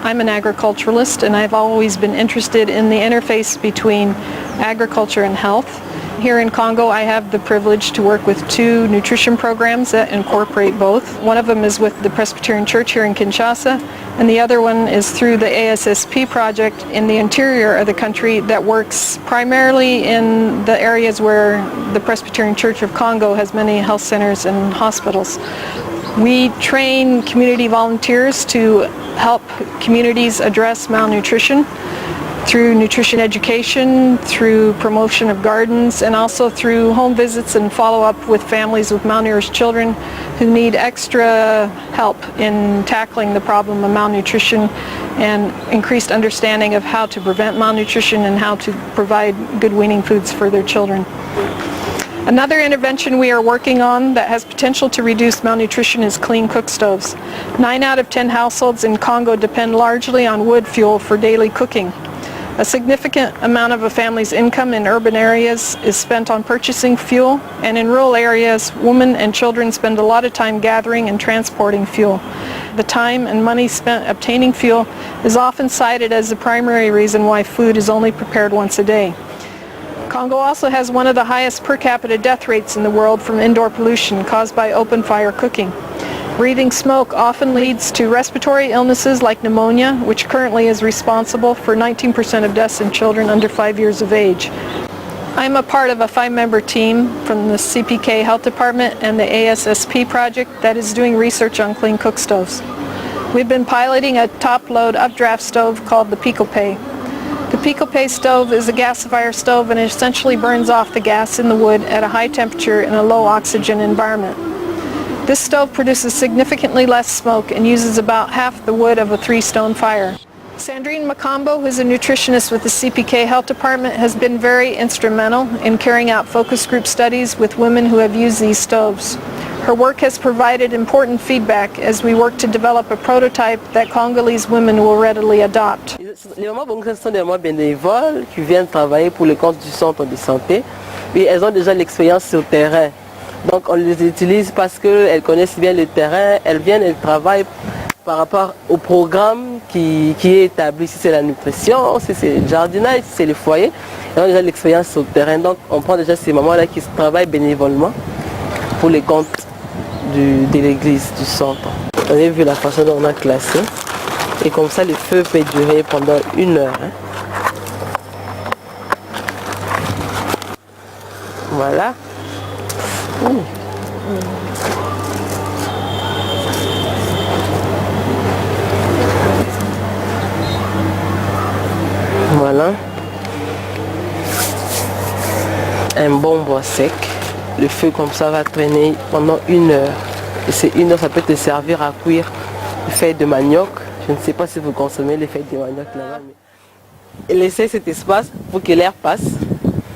I'm an agriculturalist, and I've always been interested in the interface between agriculture and health. Here in Congo, I have the privilege to work with two nutrition programs that incorporate both. One of them is with the Presbyterian Church here in Kinshasa, and the other one is through the ASSP project in the interior of the country that works primarily in the areas where the Presbyterian Church of Congo has many health centers and hospitals. We train community volunteers to help communities address malnutrition through nutrition education, through promotion of gardens, and also through home visits and follow-up with families with malnourished children who need extra help in tackling the problem of malnutrition and increased understanding of how to prevent malnutrition and how to provide good weaning foods for their children. Another intervention we are working on that has potential to reduce malnutrition is clean cook stoves. 9 out of 10 households in Congo depend largely on wood fuel for daily cooking. A significant amount of a family's income in urban areas is spent on purchasing fuel, and in rural areas, women and children spend a lot of time gathering and transporting fuel. The time and money spent obtaining fuel is often cited as the primary reason why food is only prepared once a day. Congo also has one of the highest per capita death rates in the world from indoor pollution caused by open fire cooking. Breathing smoke often leads to respiratory illnesses like pneumonia, which currently is responsible for 19% of deaths in children under 5 years of age. I'm a part of a 5-member team from the CPK Health Department and the ASSP project that is doing research on clean cook stoves. We've been piloting a top-load updraft stove called the Pico-Pay. The Pico-Pay stove is a gasifier stove and it essentially burns off the gas in the wood at a high temperature in a low oxygen environment. This stove produces significantly less smoke and uses about half the wood of a 3-stone fire. Sandrine Makambo, who is a nutritionist with the CPK Health Department, has been very instrumental in carrying out focus group studies with women who have used these stoves. Her work has provided important feedback as we work to develop a prototype that Congolese women will readily adopt. Les mamans bongresses sont des mamans bénévoles qui viennent travailler pour le compte du centre de santé et elles ont déjà l'expérience sur le terrain. Donc on les utilise parce qu'elles connaissent bien le terrain, elles viennent, elles travaillent par rapport au programme qui est établi, si c'est la nutrition, si c'est le jardinage, si c'est le foyer. Elles ont déjà l'expérience sur le terrain, donc on prend déjà ces mamans-là qui travaillent bénévolement pour les comptes de l'église, du centre. On a vu la façon dont on a classé et comme ça le feu peut durer pendant 1 heure. Voilà. Voilà. Un bon bois sec. Le feu comme ça va traîner pendant 1 heure. Et c'est 1 heure, ça peut te servir à cuire les feuilles de manioc. Je ne sais pas si vous consommez les feuilles de manioc là-bas. Mais... laissez cet espace pour que l'air passe.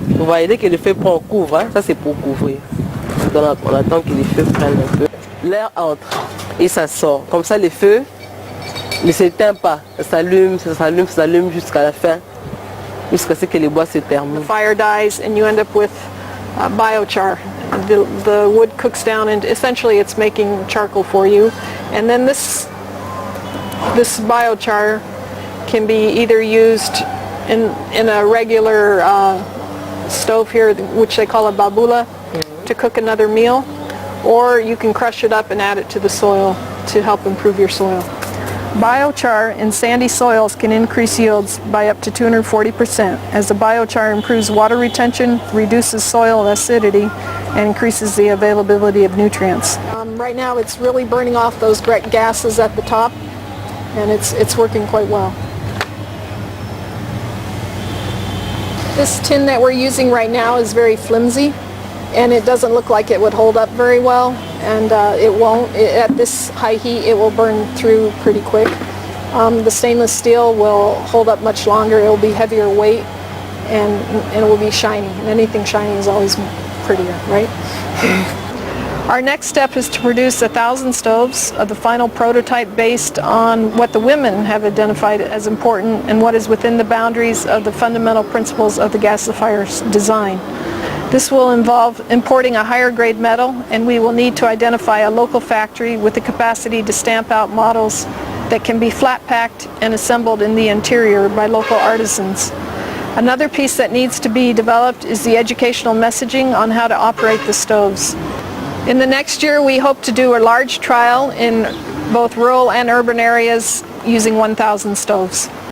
Vous voyez, dès que le feu prend, on couvre. Hein? Ça c'est pour couvrir. Donc, on attend que les feux prennent un peu. L'air entre et ça sort. Comme ça, le feu ne s'éteint pas. Ça s'allume, ça s'allume, ça s'allume jusqu'à la fin. Jusqu'à ce que le bois se termine. The fire dies and you end up with biochar. The wood cooks down and essentially it's making charcoal for you. And then this biochar can be either used in a regular stove here, which they call a babula, to cook another meal, or you can crush it up and add it to the soil to help improve your soil. Biochar in sandy soils can increase yields by up to 240%, as the biochar improves water retention, reduces soil acidity, and increases the availability of nutrients. Right now it's really burning off those gases at the top, and it's working quite well. This tin that we're using right now is very flimsy, and it doesn't look like it would hold up very well, and it won't. At this high heat it will burn through pretty quick. The stainless steel will hold up much longer. It will be heavier weight, and it will be shiny, and anything shiny is always prettier, right? Our next step is to produce 1,000 stoves of the final prototype based on what the women have identified as important and what is within the boundaries of the fundamental principles of the gasifier's design. This will involve importing a higher grade metal, and we will need to identify a local factory with the capacity to stamp out models that can be flat packed and assembled in the interior by local artisans. Another piece that needs to be developed is the educational messaging on how to operate the stoves. In the next year, we hope to do a large trial in both rural and urban areas using 1,000 stoves.